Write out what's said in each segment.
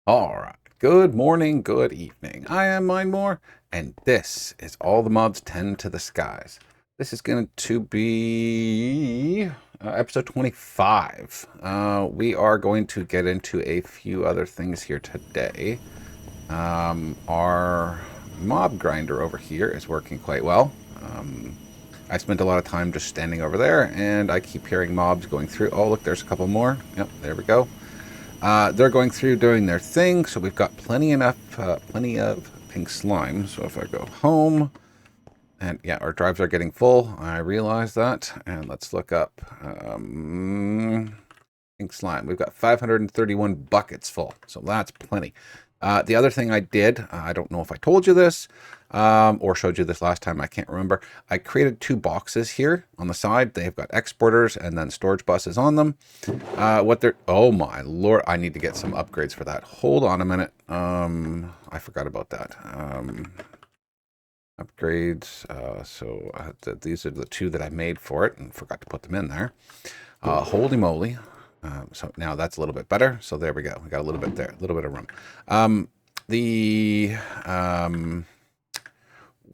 All right. Good morning, good evening. I am Mindmore, and this is all the mods 10 to the skies. This is going to be episode 25. We are going to get into a few other things here today. Our mob grinder over here is working quite well. I spent a lot of time just standing over there, and I keep hearing mobs going through. Oh, look, there's a couple more. Yep, there we go. They're going through doing their thing, so we've got plenty of pink slime. So if I go home, and yeah, our drives are getting full. I realize that, and let's look up pink slime. We've got 531 buckets full, so that's plenty. The other thing I did, I don't know if I told you this or showed you this last time, I can't remember. I created two boxes here on the side. They've got exporters and then storage buses on them. Oh my lord, I need to get some upgrades for that. Hold on a minute. I forgot about that. Upgrades. These are the two that I made for it and forgot to put them in there. Holy moly. So now that's a little bit better. So there we go. We got a little bit there, a little bit of room.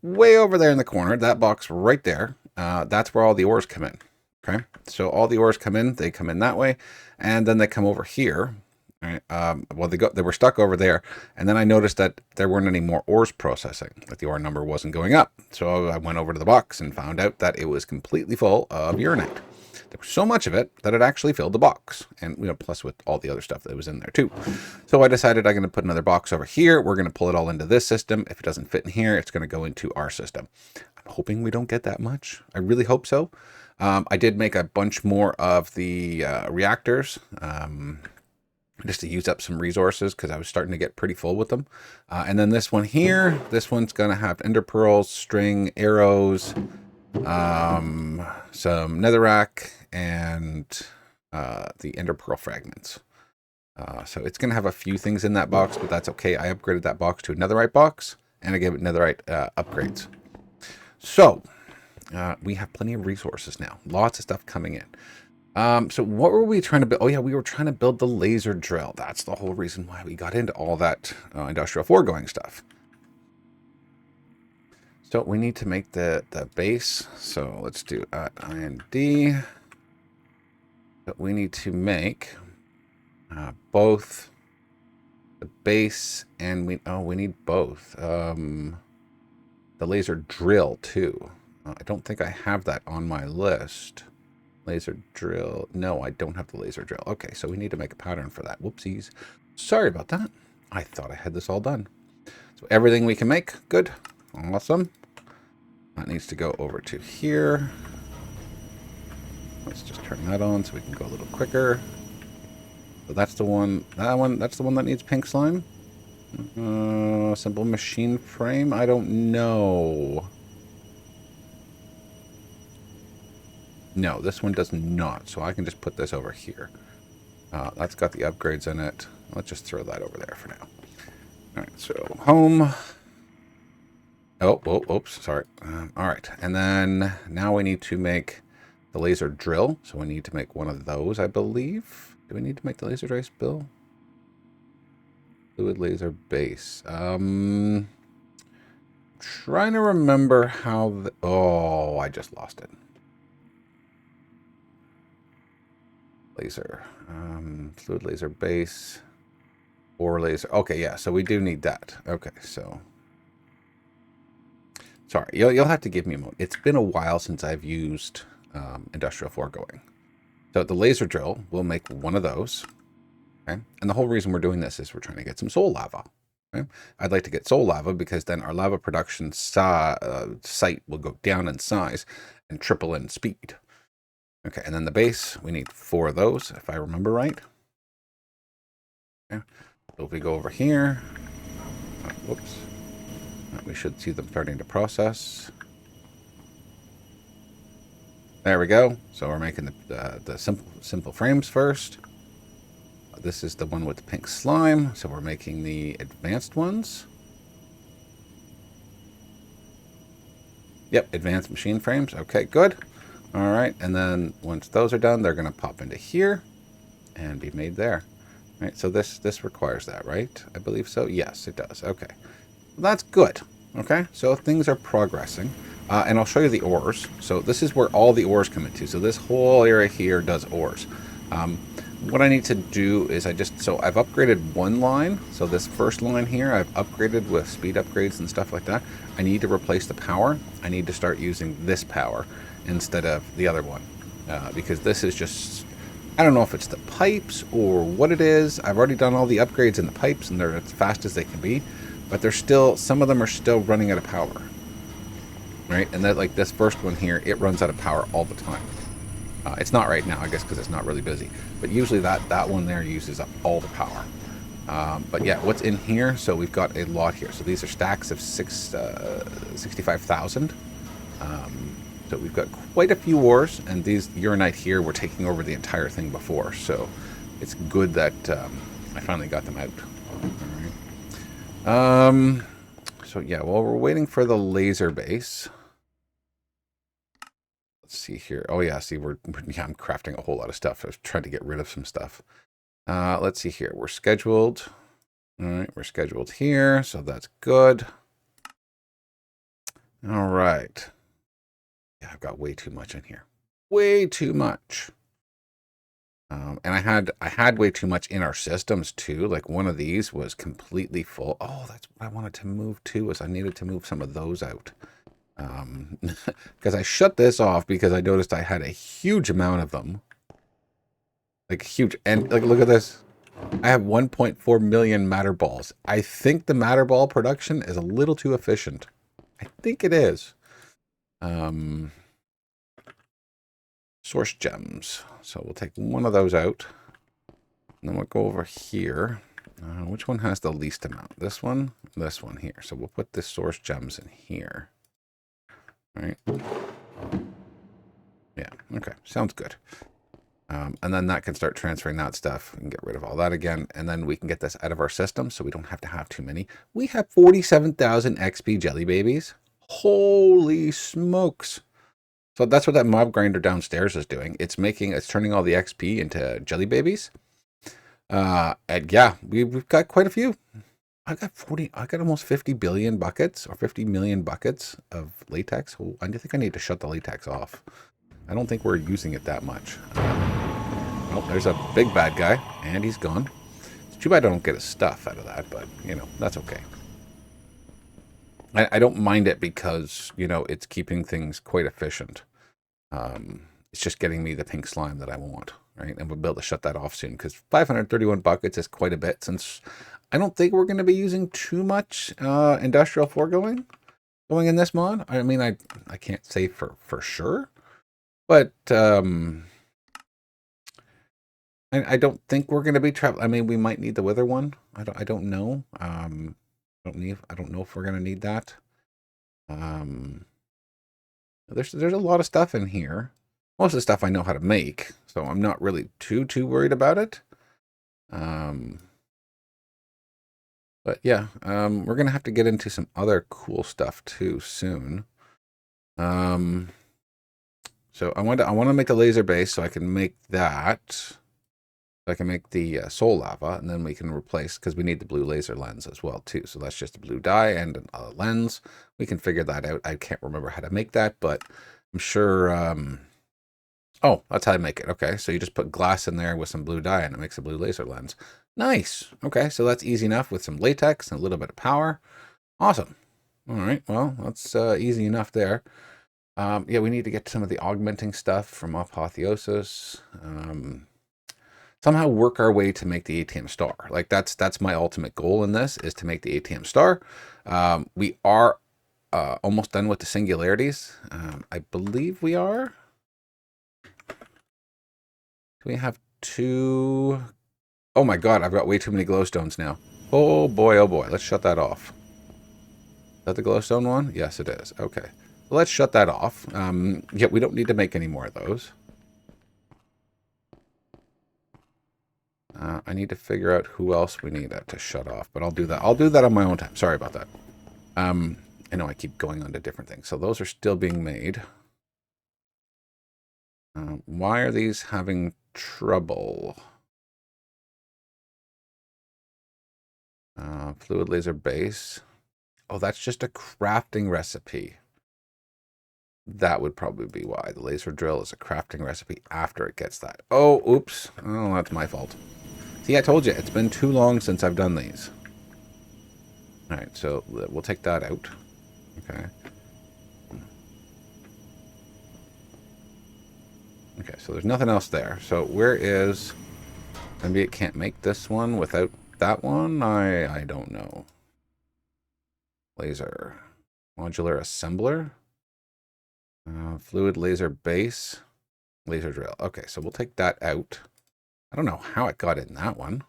Way over there in the corner, that box right there, that's where all the ores come in. Okay, so all the ores come in. They come in that way, and then they come over here. Right. Well, they were stuck over there, and then I noticed that there weren't any more ores processing. Like the ore number wasn't going up. So I went over to the box and found out that it was completely full of uranite. There was so much of it that it actually filled the box, and plus with all the other stuff that was in there too. So I decided I'm going to put another box over here. We're going to pull it all into this system. If it doesn't fit in here, it's going to go into our system. I'm hoping we don't get that much. I really hope so. I did make a bunch more of the reactors just to use up some resources because I was starting to get pretty full with them. And then this one here, this one's going to have ender pearls, string, arrows, some netherrack, and the ender pearl fragments. So it's going to have a few things in that box, but that's okay. I upgraded that box to a netherite box, and I gave it netherite upgrades. So we have plenty of resources now. Lots of stuff coming in. So what were we trying to build? Oh yeah, we were trying to build the laser drill. That's the whole reason why we got into all that industrial foregoing stuff. So we need to make the base. So let's do IND. But we need to make both the base and we need both. The laser drill too. I don't think I have that on my list. Laser drill. No, I don't have the laser drill. Okay, so we need to make a pattern for that. Whoopsies. Sorry about that. I thought I had this all done. So everything we can make. Good. Awesome. That needs to go over to here. Let's just turn that on so we can go a little quicker. So that's the one. That's the one that needs pink slime. Simple machine frame. I don't know. No, this one does not. So I can just put this over here. That's got the upgrades in it. Let's just throw that over there for now. All right, so home. Oh, oops, sorry. All right, and then now we need to make the laser drill. So we need to make one of those, I believe. Do we need to make the laser drill bill? Fluid laser base. Trying to remember how oh, I just lost it. Laser. Fluid laser base. Or laser. Okay, yeah, so we do need that. Okay, so sorry, you'll have to give me a moment. It's been a while since I've used industrial foregoing. So the laser drill, we'll make one of those. Okay, and the whole reason we're doing this is we're trying to get some soul lava. Okay? I'd like to get soul lava because then our lava production site will go down in size and triple in speed. Okay, and then the base, we need 4 of those, if I remember right. Okay, so if we go over here, whoops, we should see them starting to process. There we go. So we're making the simple frames first. This is the one with the pink slime, so we're making the advanced ones. Yep, advanced machine frames. Okay, good. All right, and then once those are done, they're going to pop into here and be made there. Right, so this requires that, right? I believe so. Yes, it does. Okay. That's good. Okay, so things are progressing. And I'll show you the ores. So this is where all the ores come into. So this whole area here does ores. Um, what I need to do is so I've upgraded one line. So this first line here, I've upgraded with speed upgrades and stuff like that. I need to replace the power. I need to start using this power instead of the other one. Because this is just, I don't know if it's the pipes or what it is. I've already done all the upgrades in the pipes and they're as fast as they can be. But they're still, some of them are still running out of power. Right? And that, like this first one here, it runs out of power all the time. It's not right now, I guess, because it's not really busy. But usually that one there uses up all the power. But yeah, what's in here? So we've got a lot here. So these are stacks of 65,000. So we've got quite a few ores, and these uranite here were taking over the entire thing before. So it's good that I finally got them out. All right. So yeah, while we're waiting for the laser base. Let's see here. Oh yeah, see, I'm crafting a whole lot of stuff. I was trying to get rid of some stuff. Let's see here. We're scheduled. All right, we're scheduled here, so that's good. All right. Yeah, I've got way too much in here. Way too much. And I had way too much in our systems too. Like one of these was completely full. Oh, that's what I wanted to move too, was I needed to move some of those out. Because I shut this off because I noticed I had a huge amount of them. Like huge. And like, look at this. I have 1.4 million matter balls. I think the matter ball production is a little too efficient. I think it is. Source gems. So we'll take one of those out. And then we'll go over here. Which one has the least amount? This one here. So we'll put the source gems in here. All right. Yeah. Okay. Sounds good. And then that can start transferring that stuff and get rid of all that again. And then we can get this out of our system so we don't have to have too many. We have 47,000 XP jelly babies. Holy smokes. So that's what that mob grinder downstairs is doing. It's turning all the XP into jelly babies. And yeah, we've got quite a few. I got almost 50 billion buckets or 50 million buckets of latex. I think I need to shut the latex off. I don't think we're using it that much. Oh, there's a big bad guy, and he's gone. It's too bad I don't get his stuff out of that, but, you know, that's okay. I don't mind it because, you know, it's keeping things quite efficient. It's just getting me the pink slime that I want, right? And we'll be able to shut that off soon, because 531 buckets is quite a bit, since I don't think we're going to be using too much industrial foregoing going in this mod. I mean, I can't say for sure, but I don't think we're going to be traveling. I mean, we might need the wither one. I don't know. I don't know if we're going to need that. There's a lot of stuff in here. Most of the stuff I know how to make, so I'm not really too worried about it. But yeah, we're gonna have to get into some other cool stuff too soon. So I want to make a laser base so I can make that. I can make the soul lava, and then we can replace, because we need the blue laser lens as well too. So that's just a blue dye and a lens. We can figure that out. I can't remember how to make that, but I'm sure. Oh, that's how I make it. Okay, so you just put glass in there with some blue dye, and it makes a blue laser lens. Nice. Okay, so that's easy enough with some latex and a little bit of power. Awesome. All right, well, that's easy enough there. Yeah, we need to get some of the augmenting stuff from Apotheosis. Somehow work our way to make the ATM star. Like that's my ultimate goal in this, is to make the ATM star. We are almost done with the singularities. I believe we are. We have 2. Oh my god, I've got way too many glowstones now. Oh boy, oh boy. Let's shut that off. Is that the glowstone one? Yes, it is. Okay. Well, let's shut that off. Yeah, we don't need to make any more of those. I need to figure out who else we need to shut off, but I'll do that. I'll do that on my own time. Sorry about that. I know I keep going on to different things. So those are still being made. Why are these having trouble? Fluid laser base. Oh, that's just a crafting recipe. That would probably be why. The laser drill is a crafting recipe after it gets that. Oh, oops. Oh, that's my fault. See, I told you, it's been too long since I've done these. All right, so we'll take that out. Okay. Okay, so there's nothing else there. So where is... Maybe it can't make this one without that one? I don't know. Laser. Modular assembler. Fluid laser base. Laser drill. Okay, so we'll take that out. I don't know how it got in that one.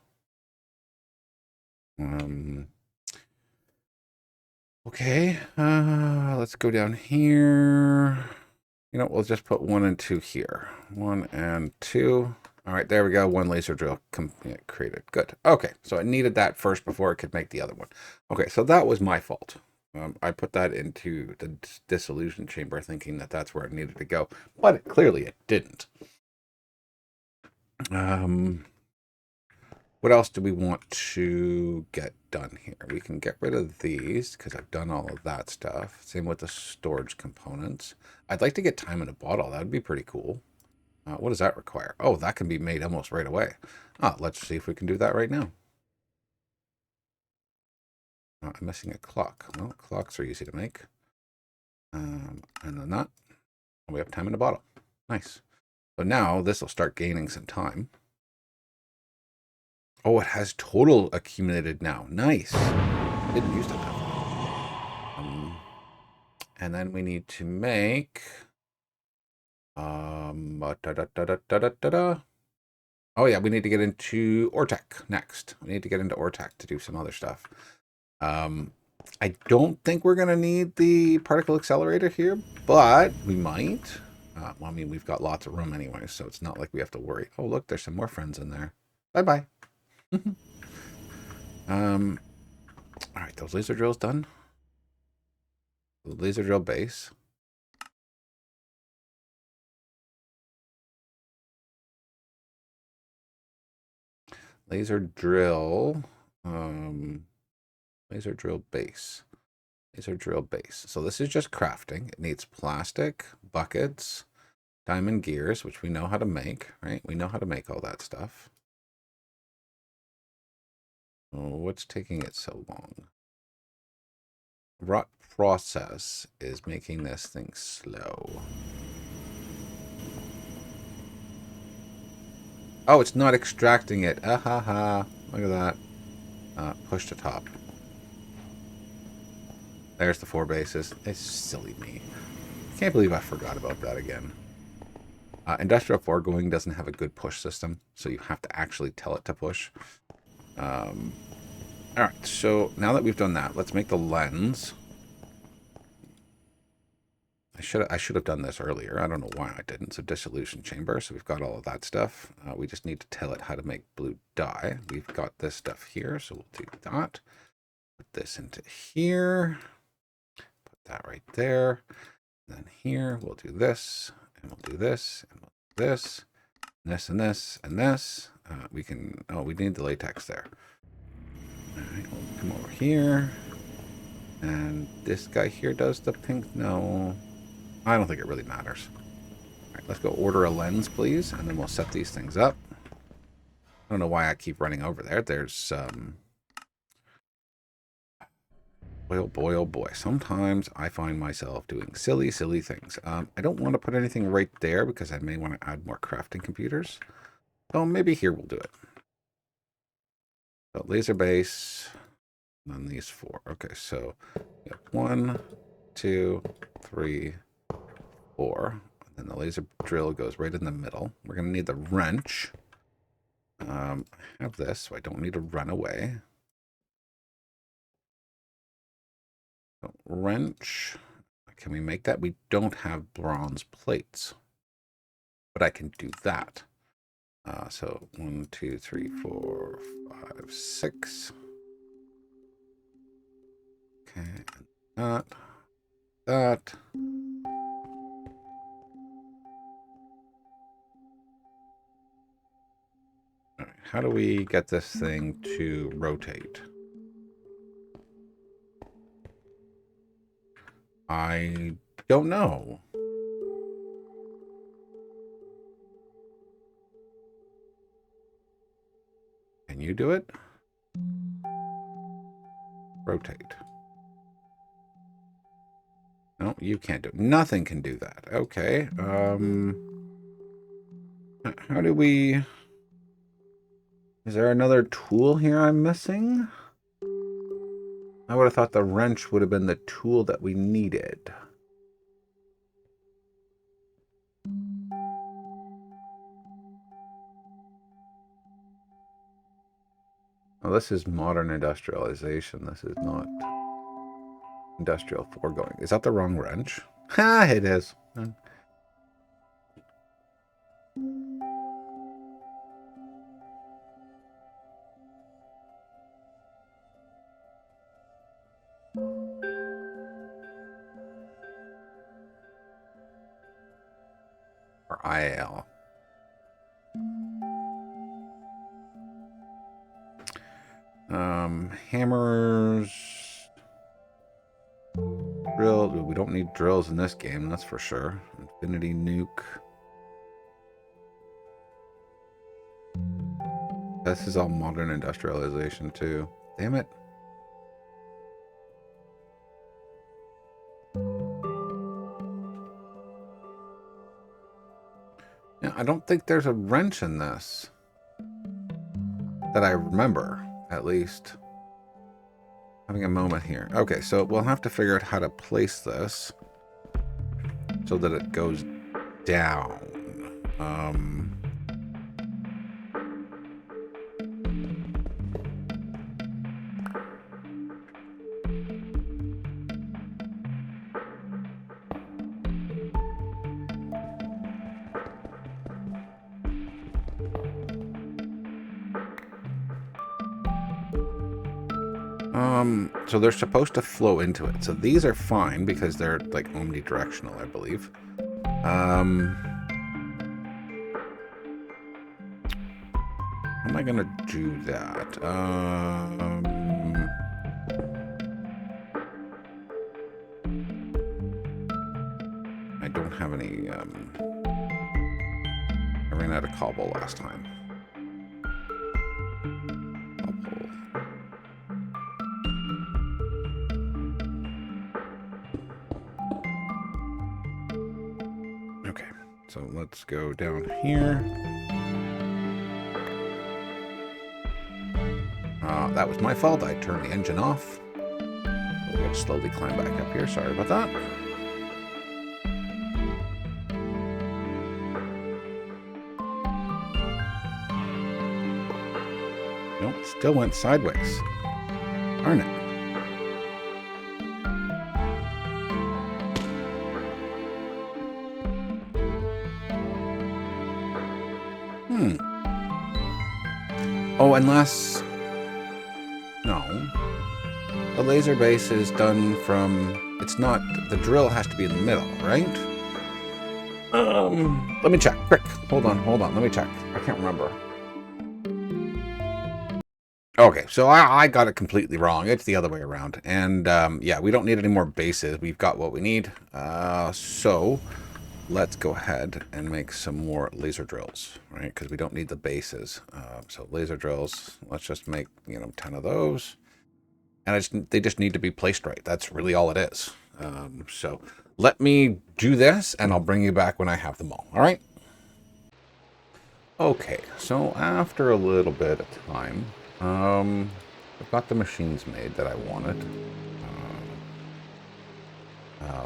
Okay, let's go down here. You know, we'll just put 1 and 2 here. 1 and 2. All right, there we go. 1 laser drill created. Good. Okay, so it needed that first before it could make the other one. Okay, so that was my fault. I put that into the dissolution chamber thinking that that's where it needed to go, but clearly it didn't. What else do we want to get done here? We can get rid of these because I've done all of that stuff. Same with the storage components. I'd like to get time in a bottle. That would be pretty cool. What does that require? Oh, that can be made almost right away. Let's see if we can do that right now. I'm missing a clock. Well, clocks are easy to make. And then that. We have time in a bottle. Nice. So now this will start gaining some time. Oh, it has total accumulated now. Nice. Didn't use to have. And then we need to make oh yeah, we need to get into Ortec next. We need to get into Ortec to do some other stuff. I don't think we're gonna need the particle accelerator here, but we might. Well, I mean, we've got lots of room anyway, so it's not like we have to worry. Oh, look, there's some more friends in there. Bye-bye. All right, those laser drills done. The laser drill base. Laser drill. Laser drill base. Laser drill base. So this is just crafting. It needs plastic, buckets, diamond gears, which we know how to make, right? We know how to make all that stuff. Oh, what's taking it so long? Rot process is making this thing slow. Oh, it's not extracting it. Ah ha ha. Look at that. Push to top. There's the 4 bases. It's silly me. Can't believe I forgot about that again. Industrial foregoing doesn't have a good push system, so you have to actually tell it to push. All right, so now that we've done that, let's make the lens. I should have done this earlier. I don't know why I didn't. So dissolution chamber. So we've got all of that stuff. We just need to tell it how to make blue dye. We've got this stuff here, so we'll do that. Put this into here. Put that right there. And then here we'll do this, and we'll do this, and we'll do this, and this, and this, and this. We can. Oh, we need the latex there. All right, we'll come over here. And this guy here does the pink. No, I don't think it really matters. All right, let's go order a lens, please, and then we'll set these things up. I don't know why I keep running over there. There's boy, oh boy, oh boy. Sometimes I find myself doing silly, silly things. I don't want to put anything right there because I may want to add more crafting computers. So maybe here we'll do it. So laser base, and then these 4. Okay, so we have 1, 2, 3, 4. And then the laser drill goes right in the middle. We're going to need the wrench. I have this, so I don't need to run away. So wrench. Can we make that? We don't have bronze plates, but I can do that. So 1, 2, 3, 4, 5, 6. Okay, and that. All right, how do we get this thing to rotate? I don't know. Can you do it? Rotate. No, you can't do it. Nothing can do that. Okay. How do we... Is there another tool here I'm missing? I would have thought the wrench would have been the tool that we needed. Oh, this is modern industrialization. This is not industrial foregoing. Is that the wrong wrench? Ha, it is. Or IAL. Hammers. Drill. We don't need drills in this game, that's for sure. Infinity nuke. This is all modern industrialization too. Damn it. Yeah, I don't think there's a wrench in this. That I remember, at least. Having a moment here. Okay, so we'll have to figure out how to place this so that it goes down. So they're supposed to flow into it. So these are fine because they're like omnidirectional, I believe. How am I gonna do that? I don't have any, I ran out of cobble last time. Okay, so let's go down here. That was my fault. I turned the engine off. We're going to slowly climb back up here. Sorry about that. Nope, still went sideways. Darn it. Oh, unless... No. The laser base is done from... It's not... The drill has to be in the middle, right? Let me check. Quick. Hold on. Let me check. I can't remember. Okay, so I got it completely wrong. It's the other way around. And, yeah, we don't need any more bases. We've got what we need. So... Let's go ahead and make some more laser drills, right? Because we don't need the bases. So laser drills, let's just make, 10 of those. And they just need to be placed right. That's really all it is. So let me do this, and I'll bring you back when I have them all. All right? Okay, so after a little bit of time, I've got the machines made that I wanted.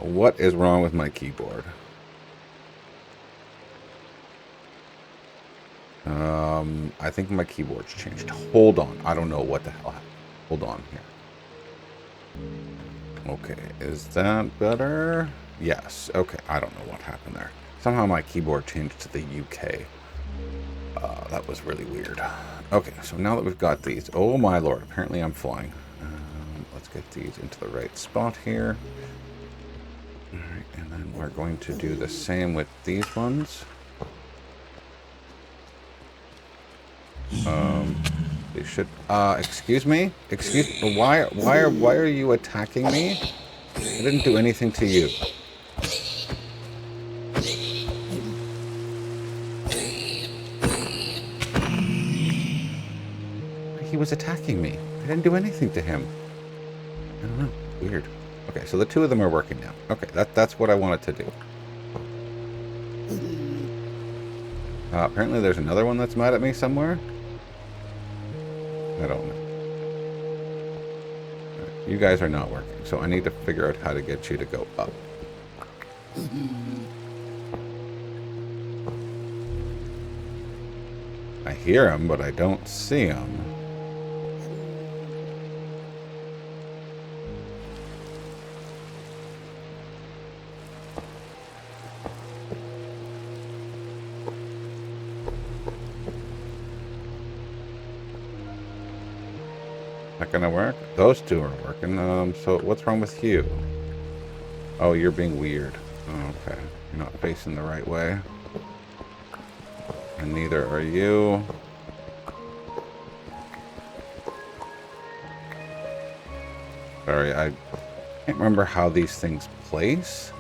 What is wrong with my keyboard? I think my keyboard's changed. Hold on. I don't know what the hell happened. Hold on here. Okay, is that better? Yes. Okay, I don't know what happened there. Somehow my keyboard changed to the UK. That was really weird. Okay, so now that we've got these... Oh my lord, apparently I'm flying. Let's get these into the right spot here. Alright, and then we're going to do the same with these ones. They should excuse me, why are you attacking me? I didn't do anything to you. He was attacking me. I didn't do anything to him. I don't know. Weird. Okay, so the two of them are working now. Okay, that's what I wanted to do. Apparently there's another one that's mad at me somewhere. I don't know. Right, you guys are not working, so I need to figure out how to get you to go up. I hear him, but I don't see him. Not gonna work? Those two are working. So what's wrong with you? Oh, you're being weird. Oh, okay. You're not facing the right way. And neither are you. Sorry, I can't remember how these things place.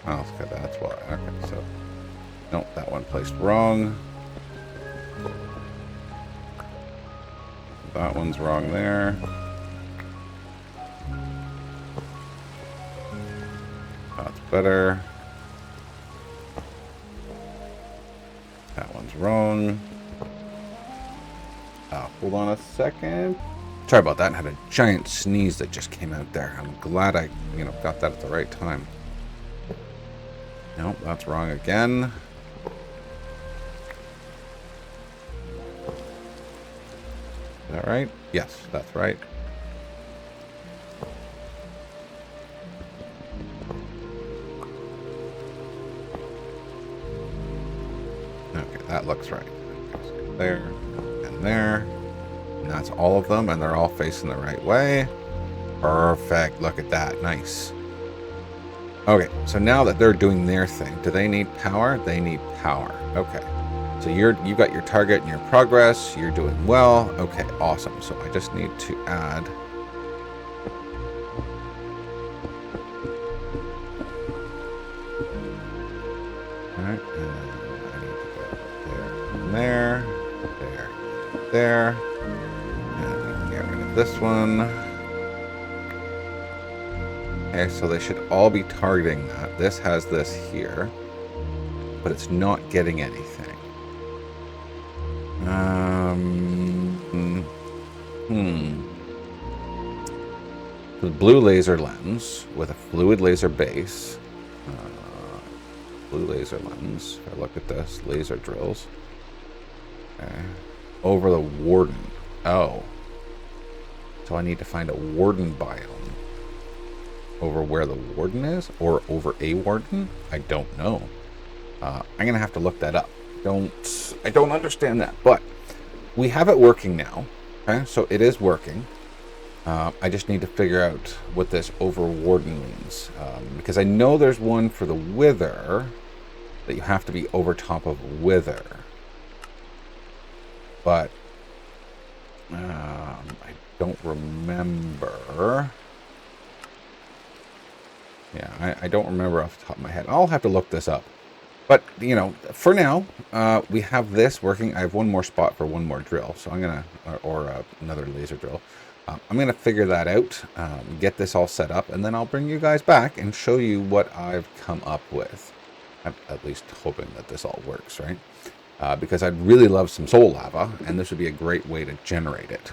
Oh, okay, that's why. Okay, so... Nope, that one placed wrong. That one's wrong there. That's better. That one's wrong. Hold on a second. Sorry about that. I had a giant sneeze that just came out there. I'm glad I, got that at the right time. Nope, that's wrong again. Is that right? Yes, that's right. Okay, that looks right. There and there. And that's all of them, and they're all facing the right way. Perfect. Look at that. Nice. Okay, so now that they're doing their thing, do they need power? They need power. Okay. So you got your target and your progress. You're doing well. Okay, awesome. So I just need to add... Alright, and I need to go there, there. And we can get rid of this one. Okay, so they should all be targeting that. This has this here, but it's not getting anything. The blue laser lens with a fluid laser base. Blue laser lens. If I look at this, laser drills. Okay. Over the warden. Oh. So I need to find a warden biome. Over where the warden is? Or over a warden? I don't know. I'm going to have to look that up. I don't understand that. But we have it working now. Okay, so it is working. I just need to figure out what this over warden means. Because I know there's one for the wither that you have to be over top of wither. But I don't remember. Yeah, I don't remember off the top of my head. I'll have to look this up. But, for now, we have this working. I have one more spot for one more drill. So I'm going to, or another laser drill. I'm going to figure that out, get this all set up, and then I'll bring you guys back and show you what I've come up with. I'm at least hoping that this all works, right? Because I'd really love some soul lava, and this would be a great way to generate it.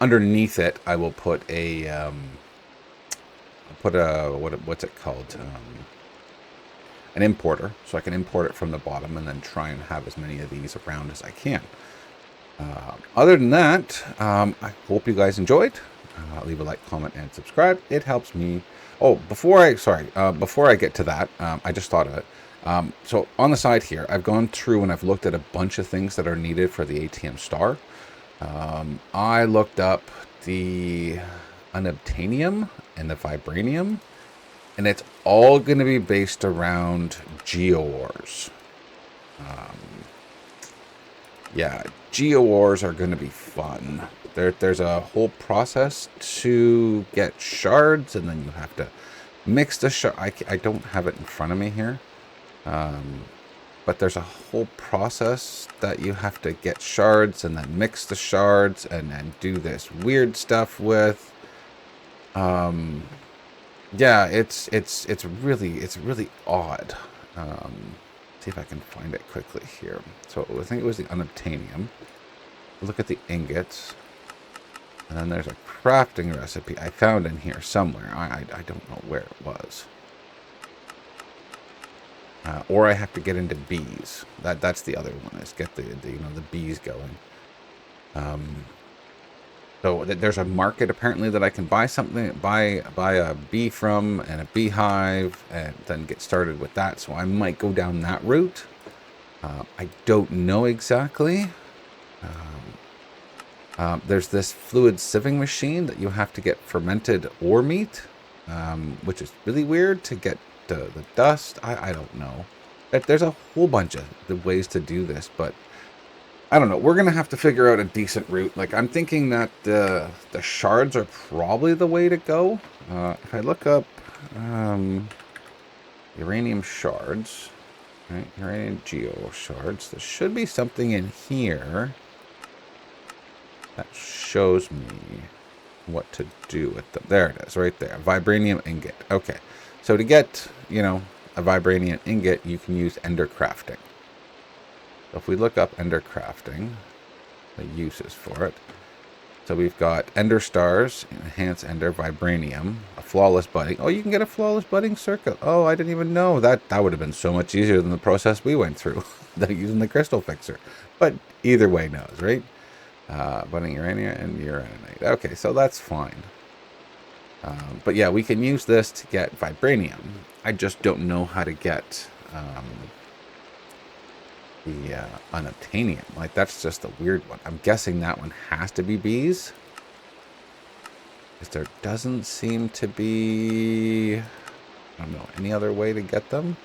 Underneath it, I will put a, what's it called? An importer, so I can import it from the bottom and then try and have as many of these around as I can. Other than that, I hope you guys enjoyed. Leave a like, comment, and subscribe. It helps me. Oh, before I get to that, I just thought of it. So on the side here, I've gone through and I've looked at a bunch of things that are needed for the ATM star. I looked up the unobtainium and the vibranium, and it's all going to be based around geoores. Yeah, geo ores are going to be fun. There's a whole process to get shards, and then you have to mix the shard. I don't have it in front of me here, but there's a whole process that you have to get shards and then mix the shards and then do this weird stuff with. Yeah, it's really odd. See if I can find it quickly here. So I think it was the unobtainium. Look at the ingots. And then there's a crafting recipe I found in here somewhere. I don't know where it was. Or I have to get into bees. That's the other one, is get the bees going. So there's a market apparently that I can buy something, buy a bee from and a beehive, and then get started with that. So I might go down that route. I don't know exactly. There's this fluid sieving machine that you have to get fermented ore meat, which is really weird to get the dust. I don't know. There's a whole bunch of ways to do this, but I don't know. We're going to have to figure out a decent route. Like, I'm thinking that the shards are probably the way to go. If I look up uranium shards, right? Uranium geo shards, there should be something in here that shows me what to do with them. There it is, right there. Vibranium ingot. Okay. So to get, a vibranium ingot, you can use ender crafting. So if we look up ender crafting, the uses for it. So we've got ender stars, enhance ender, vibranium, a flawless budding. Oh, you can get a flawless budding circuit. Oh, I didn't even know. That would have been so much easier than the process we went through using the crystal fixer. But either way knows, right? Budding uranium and uraninite. Okay, so that's fine. But yeah, we can use this to get vibranium. I just don't know how to get the unobtainium. Like, that's just a weird one. I'm guessing that one has to be bees, because there doesn't seem to be, I don't know, any other way to get them.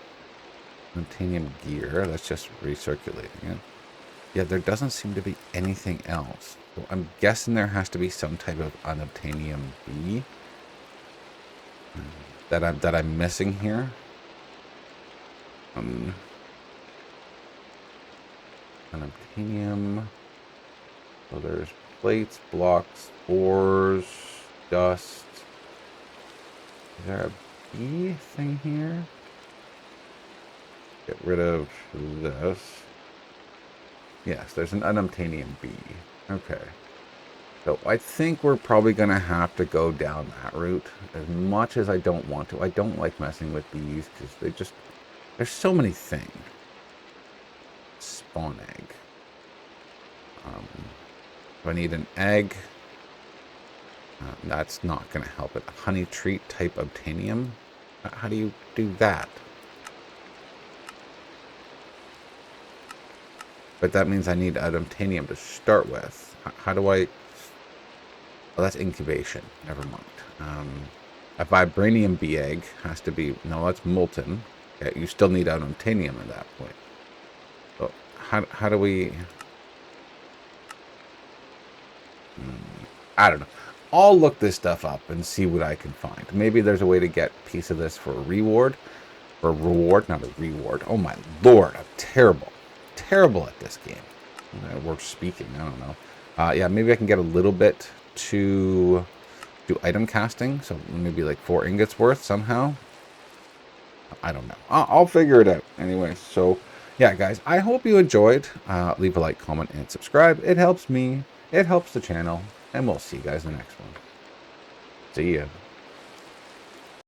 Unobtainium gear, that's just recirculating it. Yeah, there doesn't seem to be anything else. So I'm guessing there has to be some type of unobtainium bee that I'm missing here. Unobtainium. So there's plates, blocks, ores, dust. Is there a bee thing here? Get rid of this. Yes, there's an unobtainium bee. Okay. So I think we're probably going to have to go down that route, as much as I don't want to. I don't like messing with bees because there's so many things. Spawn egg. Do I need an egg? That's not going to help it. Honey treat type obtainium. How do you do that? But that means I need unobtainium to start with. How do I... Oh, that's incubation. Never mind. A vibranium bee egg has to be... No, that's molten. Okay, you still need unobtainium at that point. So how do we... I don't know. I'll look this stuff up and see what I can find. Maybe there's a way to get a piece of this for a reward. For a reward, not a reward. Oh my lord, I'm terrible at this game. We're speaking, I don't know. Yeah, maybe I can get a little bit to do item casting, so maybe like 4 ingots worth somehow. I don't know. I'll figure it out anyway. So yeah, guys, I hope you enjoyed. Leave a like, comment, and subscribe. It helps me, it helps the channel, and we'll see you guys in the next one. See ya.